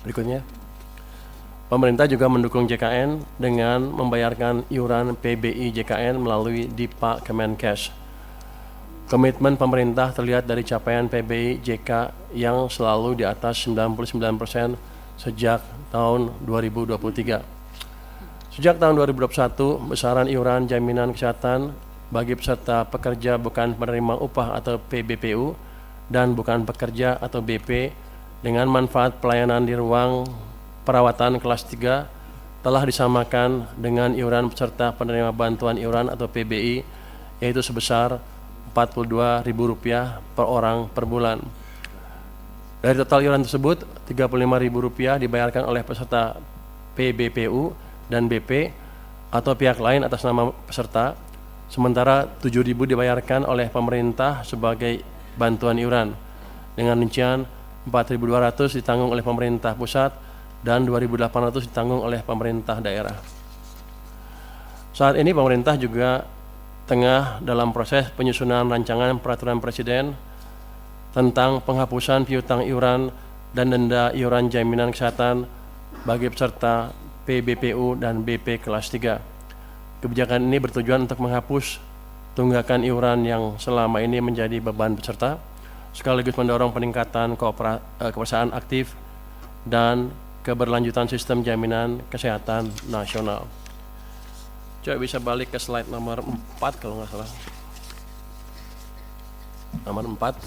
Berikutnya, pemerintah juga mendukung JKN dengan membayarkan iuran PBI JKN melalui DIPA Kemenkes. Komitmen pemerintah terlihat dari capaian PBI JK yang selalu di atas 99% sejak tahun 2023. Sejak tahun 2021, besaran iuran jaminan kesehatan bagi peserta pekerja bukan penerima upah atau PBPU dan bukan pekerja atau BP dengan manfaat pelayanan di ruang perawatan kelas 3 telah disamakan dengan iuran peserta penerima bantuan iuran atau PBI, yaitu sebesar Rp42.000 per orang per bulan. Dari total iuran tersebut, Rp35.000 dibayarkan oleh peserta PBPU dan BP atau pihak lain atas nama peserta, sementara Rp7.000 dibayarkan oleh pemerintah sebagai bantuan iuran. Dengan rincian Rp4.200 ditanggung oleh pemerintah pusat dan Rp2.800 ditanggung oleh pemerintah daerah. Saat ini pemerintah juga tengah dalam proses penyusunan rancangan peraturan presiden tentang penghapusan piutang iuran dan denda iuran jaminan kesehatan bagi peserta PBPU dan BP kelas 3. Kebijakan ini bertujuan untuk menghapus tunggakan iuran yang selama ini menjadi beban peserta, sekaligus mendorong peningkatan kepesertaan aktif dan keberlanjutan sistem jaminan kesehatan nasional. Coba bisa balik ke slide nomor 4 kalau nggak salah. Nomor 4.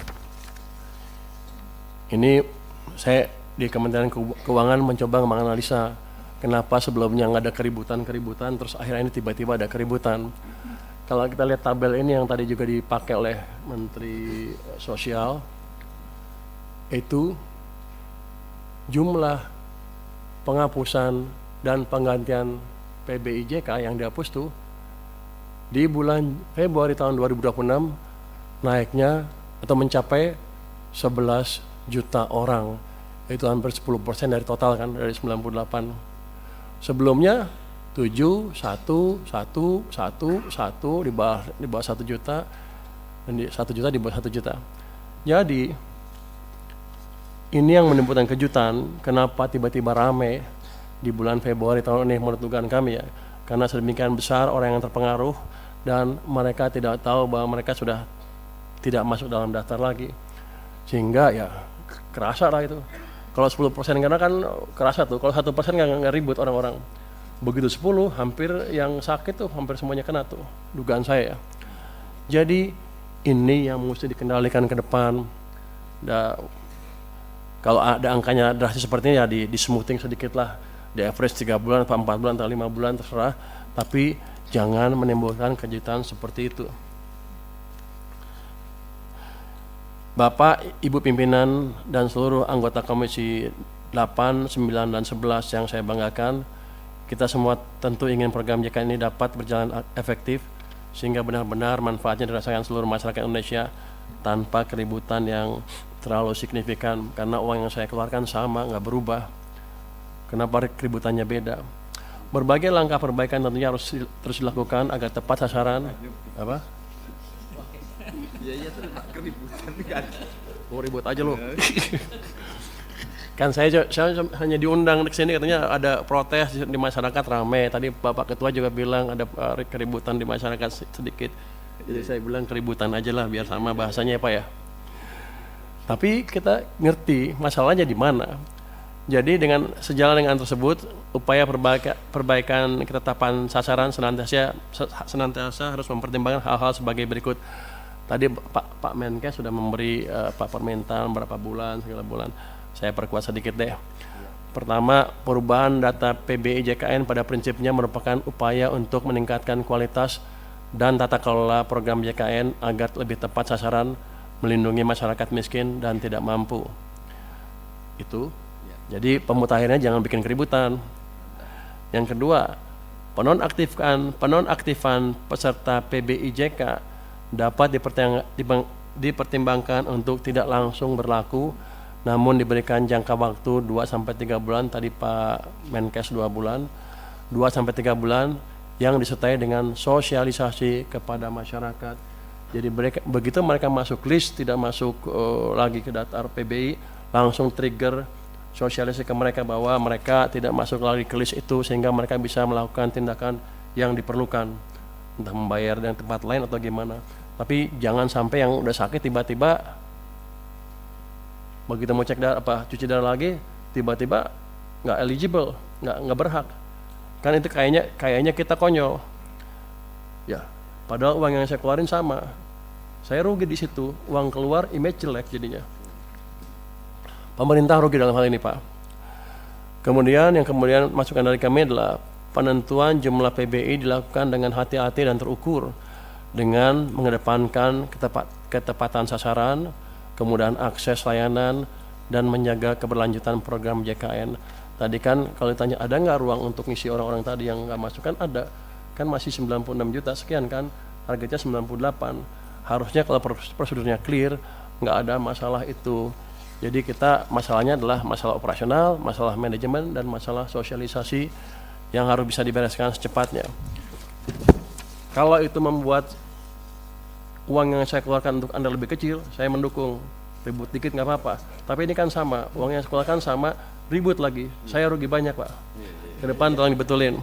Ini saya di Kementerian Keuangan mencoba menganalisa kenapa sebelumnya nggak ada keributan, terus akhirnya ini tiba-tiba ada keributan. Kalau kita lihat tabel ini yang tadi juga dipakai oleh Menteri Sosial, itu jumlah penghapusan dan penggantian PBIJK yang dihapus tuh di bulan Februari tahun 2026 naiknya atau mencapai 11 juta orang, itu hampir 10% dari total kan, dari 98. Sebelumnya 7, 1, 1, 1, 1 di bawah 1 juta, dan 1 juta di bawah 1 juta. Jadi ini yang menimbulkan kejutan, kenapa tiba-tiba rame di bulan Februari tahun ini menurut dugaan kami ya, karena sedemikian besar orang yang terpengaruh dan mereka tidak tahu bahwa mereka sudah tidak masuk dalam daftar lagi, sehingga ya kerasa lah itu. Kalau 10% karena kan kerasa tuh, kalau 1% nggak ribut orang-orang. Begitu 10, hampir yang sakit tuh hampir semuanya kena tuh, dugaan saya ya. Jadi ini yang mesti dikendalikan ke depan. Kalau ada angkanya drastis seperti ini ya di smoothing sedikit lah, di average 3 bulan atau 4 bulan atau 5 bulan terserah, tapi jangan menimbulkan kejutan seperti itu. Bapak, Ibu pimpinan dan seluruh anggota Komisi 8, 9, dan 11 yang saya banggakan, kita semua tentu ingin program JK ini dapat berjalan efektif sehingga benar-benar manfaatnya dirasakan seluruh masyarakat Indonesia tanpa keributan yang terlalu signifikan, karena uang yang saya keluarkan sama, nggak berubah. Kenapa keributannya beda? Berbagai langkah perbaikan tentunya harus terus dilakukan agar tepat sasaran. Apa? Iya tuh keributan kan. Oh, ribut aja lo. Kan saya hanya diundang ke sini, katanya ada protes di masyarakat ramai. Tadi Bapak Ketua juga bilang ada keributan di masyarakat sedikit. Jadi saya bilang keributan aja lah biar sama bahasanya ya Pak ya. Tapi kita ngerti masalahnya di mana. Jadi dengan sejalan dengan tersebut, upaya perbaikan ketetapan sasaran senantiasa harus mempertimbangkan hal-hal sebagai berikut. Tadi Pak Menkes sudah memberi permintaan berapa bulan, segala bulan. Saya perkuat sedikit deh. Pertama, perubahan data PBI JKN pada prinsipnya merupakan upaya untuk meningkatkan kualitas dan tata kelola program JKN agar lebih tepat sasaran, melindungi masyarakat miskin dan tidak mampu. Itu. Jadi pemutahirannya jangan bikin keributan. Yang kedua, penonaktifan peserta PBIJK dapat dipertimbangkan untuk tidak langsung berlaku, namun diberikan jangka waktu 2-3 bulan, tadi Pak Menkes 2 bulan, 2-3 bulan yang disertai dengan sosialisasi kepada masyarakat. Jadi begitu mereka masuk list, tidak masuk lagi ke daftar PBI, langsung trigger sosialisasi ke mereka bahwa mereka tidak masuk lagi ke list itu sehingga mereka bisa melakukan tindakan yang diperlukan, entah membayar dengan tempat lain atau gimana. Tapi jangan sampai yang udah sakit tiba-tiba begitu mau cek darah cuci darah lagi tiba-tiba nggak eligible, nggak berhak. Kan itu kayaknya kita konyol. Ya, padahal uang yang saya keluarin sama. Saya rugi di situ, uang keluar, image jelek jadinya. Pemerintah rugi dalam hal ini, Pak. Kemudian masukan dari kami adalah penentuan jumlah PBI dilakukan dengan hati-hati dan terukur dengan mengedepankan ketepatan sasaran, kemudahan akses layanan, dan menjaga keberlanjutan program JKN. Tadi kan kalau ditanya ada nggak ruang untuk ngisi orang-orang tadi yang nggak masuk, kan ada, kan masih 96 juta sekian kan, targetnya 98. Harusnya kalau prosedurnya clear, nggak ada masalah itu. Jadi masalahnya adalah masalah operasional, masalah manajemen, dan masalah sosialisasi yang harus bisa dibereskan secepatnya. Kalau itu membuat uang yang saya keluarkan untuk Anda lebih kecil, saya mendukung. Ribut dikit nggak apa-apa. Tapi ini kan sama, uang yang saya keluarkan sama, ribut lagi. Saya rugi banyak, Pak. Ke depan tolong dibetulin.